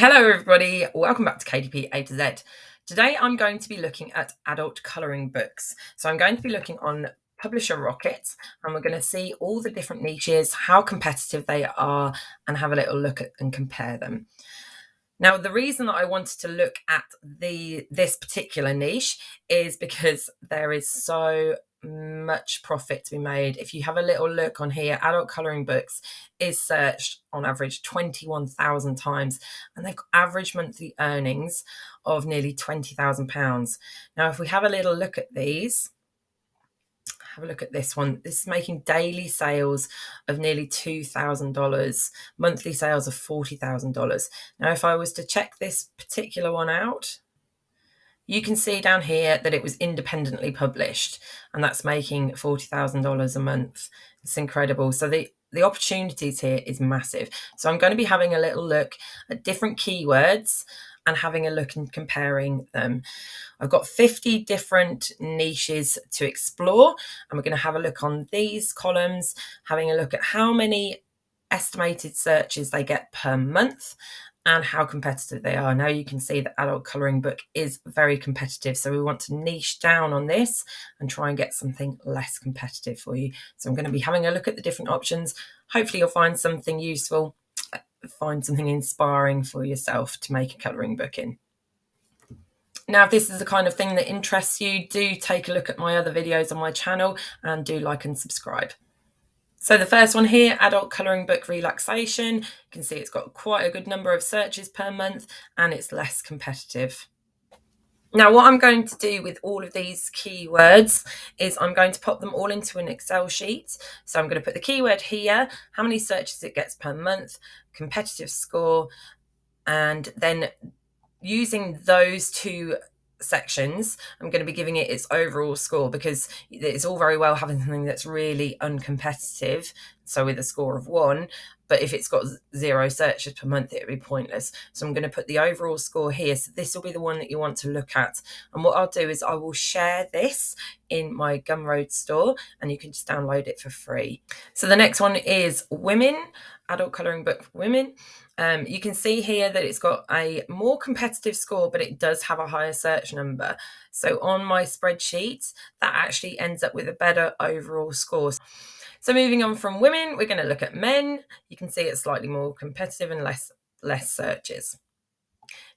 Hello everybody, welcome back to KDP A to Z. Today I'm going to be looking at adult colouring books. So I'm going to be looking on Publisher Rocket and we're going to see all the different niches, how competitive they are, and have a little look at and compare them. Now, the reason that I wanted to look at this particular niche is because there is so much profit to be made. If you have a little look on here, adult colouring books is searched on average 21,000 times, and they've got average monthly earnings of nearly £20,000. Now, if we have a little look at these, have a look at this one. This is making daily sales of nearly $2,000, monthly sales of $40,000. Now, if I was to check this particular one out, you can see down here that it was independently published, and that's making $40,000 a month. It's incredible. So the opportunities here is massive. So I'm going to be having a little look at different keywords and having a look and comparing them. I've got 50 different niches to explore, and we're going to have a look on these columns, having a look at how many estimated searches they get per month and how competitive they are. Now you can see that adult colouring book is very competitive, so we want to niche down on this and try and get something less competitive for you. So I'm going to be having a look at the different options. Hopefully you'll find something useful, find something inspiring for yourself to make a colouring book in. Now, if this is the kind of thing that interests you, do take a look at my other videos on my channel and do like and subscribe. So the first one here, adult colouring book Relaxation. You can see it's got quite a good number of searches per month and it's less competitive. Now, what I'm going to do with all of these keywords is I'm going to pop them all into an Excel sheet. So I'm going to put the keyword here, how many searches it gets per month, competitive score, and then using those two sections, I'm going to be giving it its overall score, because it's all very well having something that's really uncompetitive, so with a score of 1, but if it's got 0 searches per month, it would be pointless. So I'm going to put the overall score here. So this will be the one that you want to look at. And what I'll do is I will share this in my Gumroad store and you can just download it for free. So the next one is women, adult colouring book for women. You can see here that it's got a more competitive score, but it does have a higher search number. So on my spreadsheet, that actually ends up with a better overall score. So moving on from women, we're going to look at men. You can see it's slightly more competitive and less searches.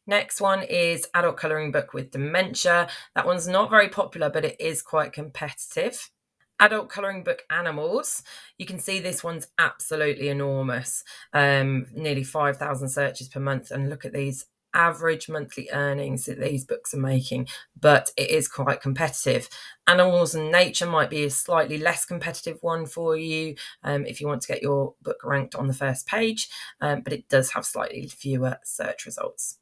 Next one is adult colouring book with dementia. That one's not very popular, but it is quite competitive. Adult colouring book animals. You can see this one's absolutely enormous. Nearly 5,000 searches per month. And look at these average monthly earnings that these books are making, but it is quite competitive. Animals and nature might be a slightly less competitive one for you if you want to get your book ranked on the first page, but it does have slightly fewer search results.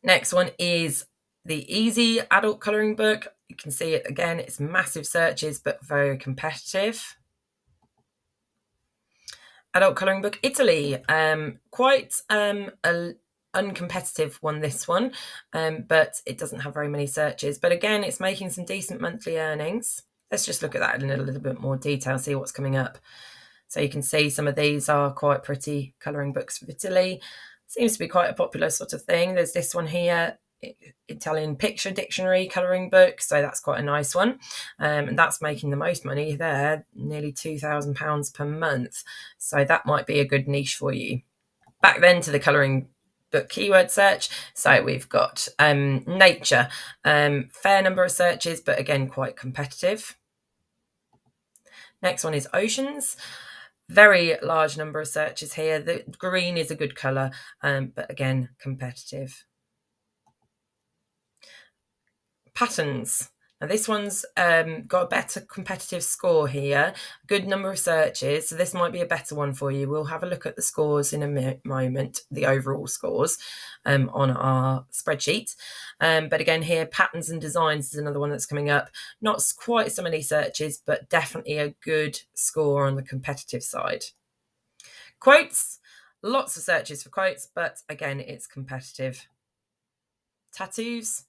Next one is the easy adult colouring book. You can see it again, it's massive searches, but very competitive. Adult colouring book Italy, quite a uncompetitive one, this one, but it doesn't have very many searches. But again, it's making some decent monthly earnings. Let's just look at that in a little bit more detail, see what's coming up. So you can see some of these are quite pretty colouring books for Italy. Seems to be quite a popular sort of thing. There's this one here, Italian picture dictionary colouring book, so that's quite a nice one, and that's making the most money there, nearly £2,000 per month, so that might be a good niche for you. Back then to the colouring book keyword search. So we've got nature, fair number of searches, but again quite competitive. Next one is oceans. Very large number of searches here. The green is a good colour, but again competitive. Patterns. Now this one's got a better competitive score here, good number of searches, so this might be a better one for you. We'll have a look at the scores in a moment, the overall scores on our spreadsheet. But again here, patterns and designs is another one that's coming up. Not quite so many searches, but definitely a good score on the competitive side. Quotes, lots of searches for quotes, but again, it's competitive. Tattoos,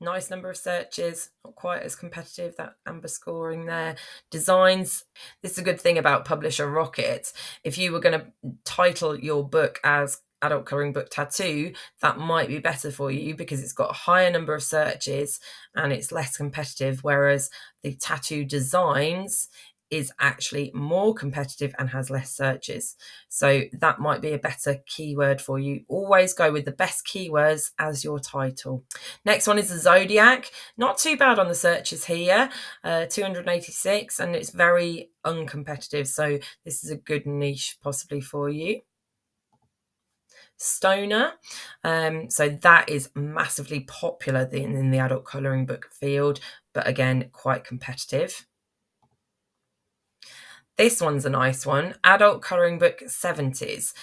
nice number of searches, not quite as competitive, that amber scoring there. Designs, this is a good thing about Publisher Rocket. If you were going to title your book as adult colouring book tattoo, that might be better for you because it's got a higher number of searches and it's less competitive, whereas the tattoo designs is actually more competitive and has less searches. So that might be a better keyword for you. Always go with the best keywords as your title. Next one is the Zodiac. Not too bad on the searches here, 286, and it's very uncompetitive. So this is a good niche possibly for you. Stoner. So that is massively popular in the adult colouring book field, but again, quite competitive. This one's a nice one, adult colouring book 70s.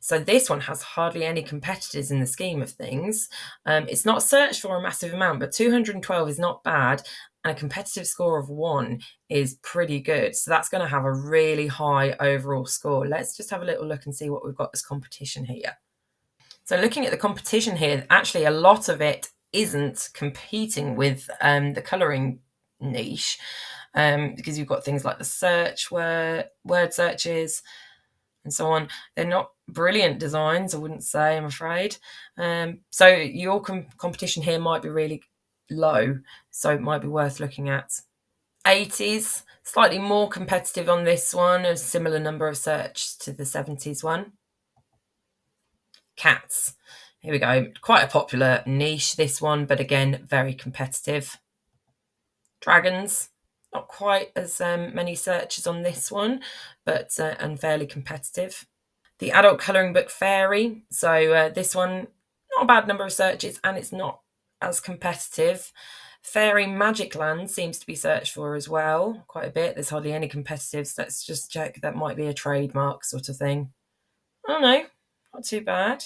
So this one has hardly any competitors in the scheme of things. It's not searched for a massive amount, but 212 is not bad, and a competitive score of 1 is pretty good. So that's going to have a really high overall score. Let's just have a little look and see what we've got as competition here. So looking at the competition here, actually a lot of it isn't competing with the colouring niche, because you've got things like the search word searches and so on. They're not brilliant designs, I wouldn't say, I'm afraid. So your competition here might be really low, so it might be worth looking at. 80s, slightly more competitive on this one, a similar number of search to the 70s one. Cats. Here we go. Quite a popular niche, this one, but again, very competitive. Dragons. Not quite as many searches on this one, but and fairly competitive. The adult colouring book Fairy. So this one, not a bad number of searches, and it's not as competitive. Fairy Magic Land seems to be searched for as well, quite a bit. There's hardly any competitives. Let's just check. That might be a trademark sort of thing. Oh no, not too bad.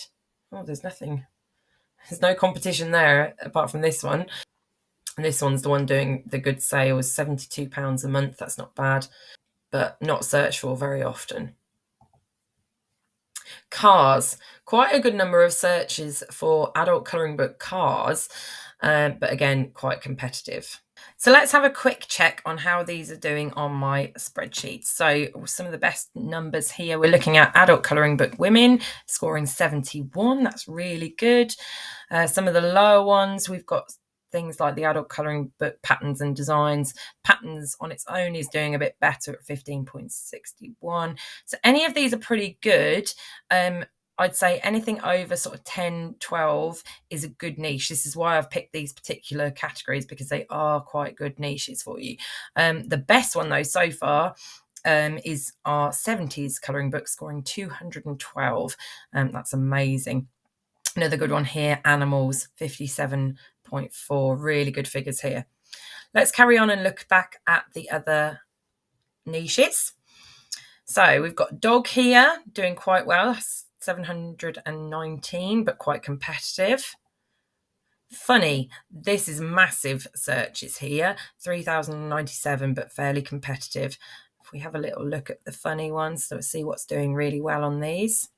Oh, there's nothing. There's no competition there apart from this one. And this one's the one doing the good sales, £72 a month. That's not bad, but not searched for very often. Cars. Quite a good number of searches for adult colouring book Cars, but again, quite competitive. So let's have a quick check on how these are doing on my spreadsheet. So some of the best numbers here, we're looking at adult colouring book Women, scoring 71. That's really good. Some of the lower ones, we've got things like the adult colouring book Patterns and Designs. Patterns on its own is doing a bit better at 15.61. So any of these are pretty good. I'd say anything over sort of 10, 12 is a good niche. This is why I've picked these particular categories, because they are quite good niches for you. The best one though so far is our 70s colouring book, scoring 212. That's amazing. Another good one here, Animals, 57.4. Really good figures here. Let's carry on and look back at the other niches. So we've got dog here doing quite well, 719, but quite competitive. Funny, this is massive searches here, 3,097, but fairly competitive. If we have a little look at the funny ones, so see what's doing really well on these.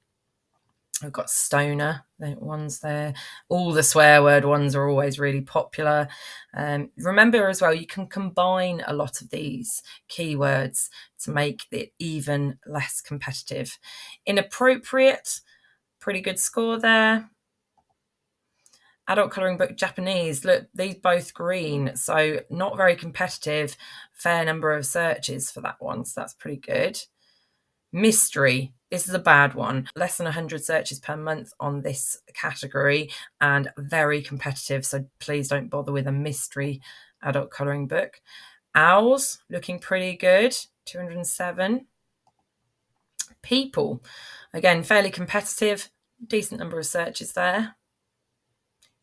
We've got Stoner, the ones there. All the swear word ones are always really popular. Remember as well, you can combine a lot of these keywords to make it even less competitive. Inappropriate, pretty good score there. Adult colouring book Japanese, look, these both green, so not very competitive. Fair number of searches for that one, so that's pretty good. Mystery, this is a bad one. Less than 100 searches per month on this category and very competitive, so please don't bother with a mystery adult colouring book. Owls, looking pretty good, 207. People, again, fairly competitive, decent number of searches there.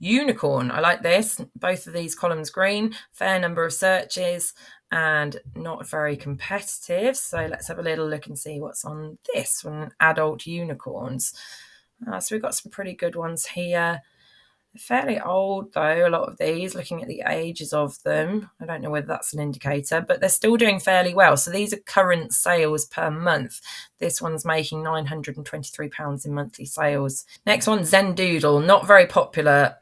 Unicorn, I like this. Both of these columns green, fair number of searches and not very competitive. So let's have a little look and see what's on this one, adult unicorns. So we've got some pretty good ones here. They're fairly old though, a lot of these, looking at the ages of them. I don't know whether that's an indicator, but they're still doing fairly well. So these are current sales per month. This one's making £923 in monthly sales. Next one, Zen Doodle. Not very popular,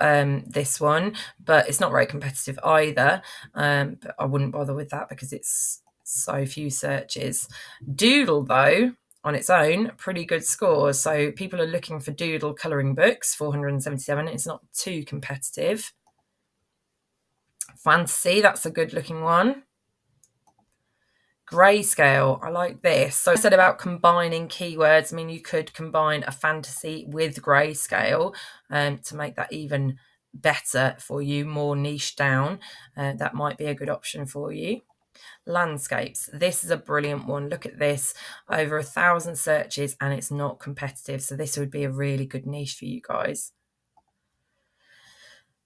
this one, but it's not very competitive either. But I wouldn't bother with that because it's so few searches. Doodle though, on its own, pretty good scores. So people are looking for doodle colouring books, 477. It's not too competitive. Fantasy, that's a good looking one. Grayscale, I like this. So I said about combining keywords. I mean, you could combine a fantasy with grayscale to make that even better for you, more niche down. That might be a good option for you. Landscapes, this is a brilliant one. Look at this, over 1,000 searches, and it's not competitive, so this would be a really good niche for you guys.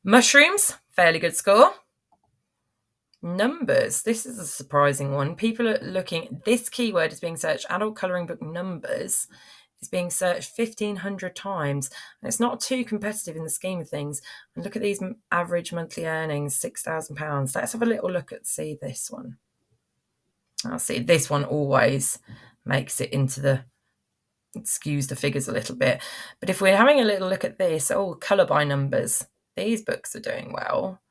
Mushrooms, fairly good score. Numbers, this is a surprising one. People are looking, this keyword is being searched, adult colouring book numbers is being searched 1,500 times, and it's not too competitive in the scheme of things. And look at these average monthly earnings, £6,000. Let's have a little look at, see this one. I'll see, this one always makes it into the, it skews the figures a little bit. But if we're having a little look at this, colour by numbers, these books are doing well.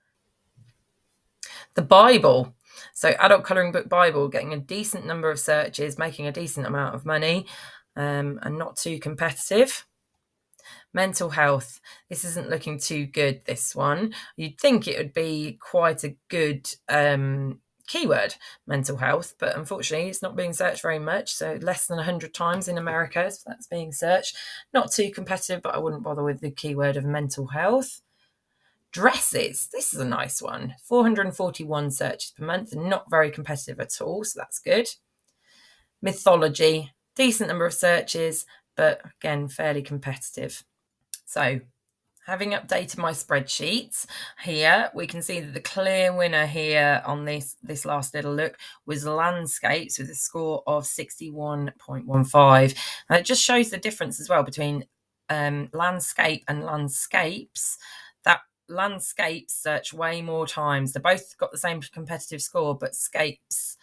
The Bible, so adult colouring book Bible, getting a decent number of searches, making a decent amount of money, and not too competitive. Mental health, this isn't looking too good, this one. You'd think it would be quite a good keyword, mental health, but unfortunately it's not being searched very much, so less than 100 times in America, so that's being searched. Not too competitive, but I wouldn't bother with the keyword of mental health. Dresses, this is a nice one, 441 searches per month, not very competitive at all, so that's good. Mythology, decent number of searches, but again fairly competitive. So having updated my spreadsheets here, we can see that the clear winner here on this last little look was landscapes with a score of 61.15. And it just shows the difference as well between landscape and landscapes. That landscapes search way more times. They both got the same competitive score, but scapes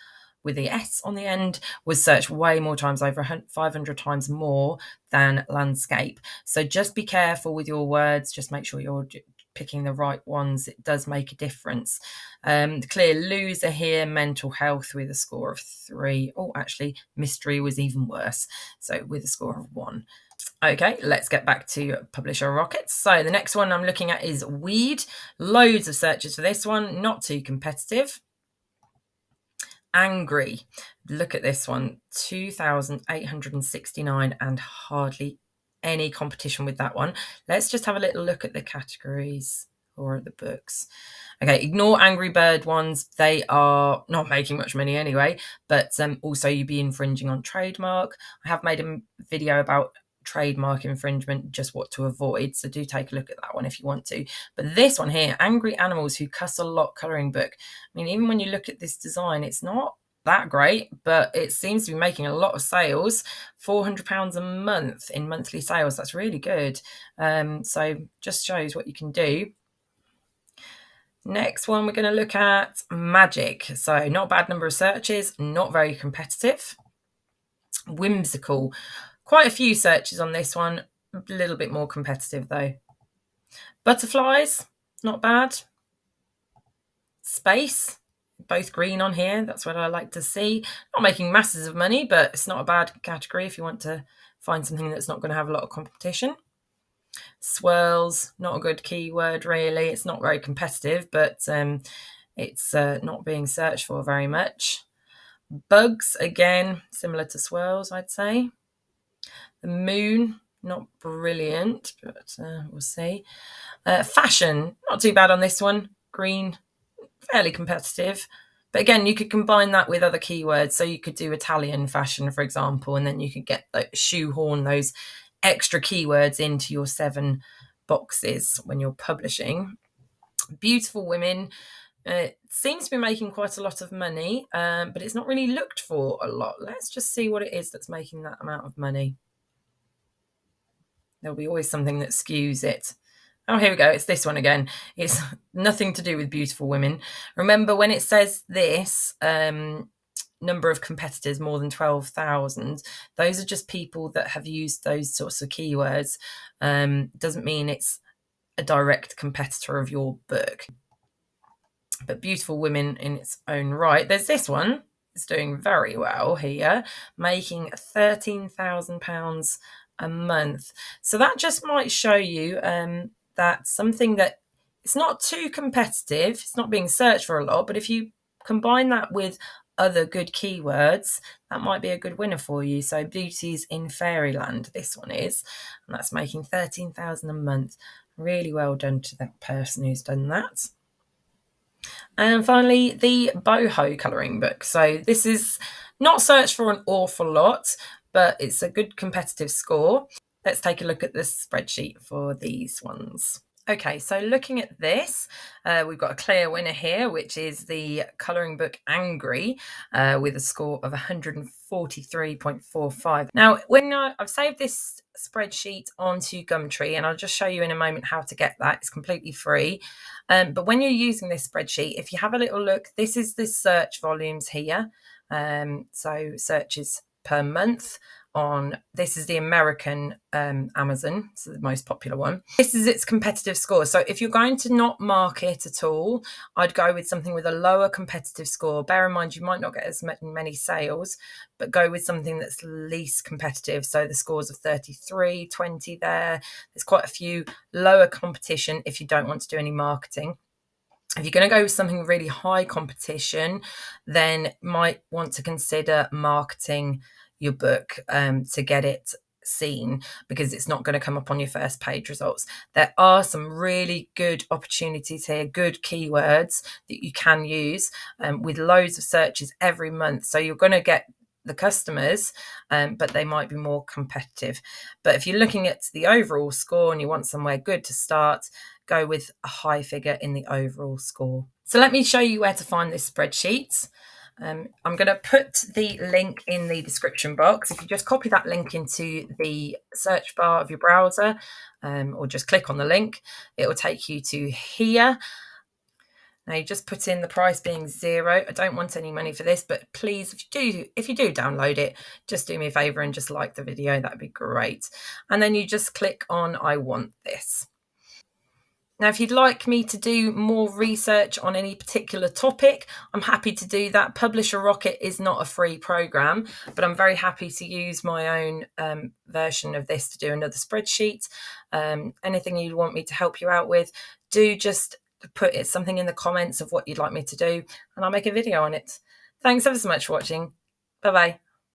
with the S on the end was searched way more times, over 500 times more than landscape. So just be careful with your words. Just make sure you're picking the right ones. It does make a difference. The clear loser here, mental health with a score of 3. Oh, actually, mystery was even worse. So with a score of 1. Okay, let's get back to Publisher Rockets. So the next one I'm looking at is weed. Loads of searches for this one, not too competitive. Angry, look at this one, 2,869 and hardly any competition with that one. Let's just have a little look at the categories or the books. Okay, ignore Angry Bird ones. They are not making much money anyway, but also you'd be infringing on trademark. I have made a video about trademark infringement, just what to avoid, so do take a look at that one if you want to. But this one here, Angry Animals Who Cuss a Lot colouring book, I mean, even when you look at this design, it's not that great, but it seems to be making a lot of sales. £400 a month in monthly sales, that's really good. So just shows what you can do. Next one we're going to look at magic. So not a bad number of searches, not very competitive. Whimsical, quite a few searches on this one, a little bit more competitive though. Butterflies, not bad. Space, both green on here, that's what I like to see. Not making masses of money, but it's not a bad category if you want to find something that's not going to have a lot of competition. Swirls, not a good keyword really. It's not very competitive, but it's not being searched for very much. Bugs, again, similar to swirls, I'd say. The moon, not brilliant, but we'll see. Fashion, not too bad on this one. Green, fairly competitive. But again, you could combine that with other keywords. So you could do Italian fashion, for example, and then you could get shoehorn those extra keywords into your 7 boxes when you're publishing. Beautiful women. It seems to be making quite a lot of money, but it's not really looked for a lot. Let's just see what it is that's making that amount of money. There'll be always something that skews it. Oh, here we go. It's this one again. It's nothing to do with beautiful women. Remember when it says this, number of competitors, more than 12,000, those are just people that have used those sorts of keywords. Doesn't mean it's a direct competitor of your book. But beautiful women in its own right. There's this one. is doing very well here, making £13,000 a month. So that just might show you that something that it's not too competitive, it's not being searched for a lot, but if you combine that with other good keywords, that might be a good winner for you. So Beauties in Fairyland, this one is, and that's making 13,000 a month. Really well done to that person who's done that. And finally, the boho colouring book. So this is not searched for an awful lot, but it's a good competitive score. Let's take a look at this spreadsheet for these ones. Okay, so looking at this, we've got a clear winner here, which is the colouring book Angry, with a score of 143.45. Now, when I've saved this spreadsheet onto Gumtree, and I'll just show you in a moment how to get that. It's completely free. But when you're using this spreadsheet, if you have a little look, this is the search volumes here. So searches per month. This is the American Amazon, so the most popular one. This is its competitive score. So if you're going to not mark it at all, I'd go with something with a lower competitive score. Bear in mind, you might not get as many sales, but go with something that's least competitive. So the scores of 33, 20 there. There's quite a few lower competition if you don't want to do any marketing. If you're going to go with something really high competition, then might want to consider marketing your book to get it seen, because it's not going to come up on your first page results. There are some really good opportunities here, good keywords that you can use with loads of searches every month. So you're going to get the customers, but they might be more competitive. But if you're looking at the overall score and you want somewhere good to start, go with a high figure in the overall score. So let me show you where to find this spreadsheet. I'm going to put the link in the description box. If you just copy that link into the search bar of your browser, or just click on the link, it will take you to here. Now you just put in the price being £0. I don't want any money for this, but please, if you do download it, just do me a favor and just like the video. That'd be great. And then you just click on I want this. Now, if you'd like me to do more research on any particular topic, I'm happy to do that. Publisher Rocket is not a free program, but I'm very happy to use my own version of this to do another spreadsheet. Anything you want me to help you out with, do just put something in the comments of what you'd like me to do, and I'll make a video on it. Thanks ever so much for watching. Bye-bye.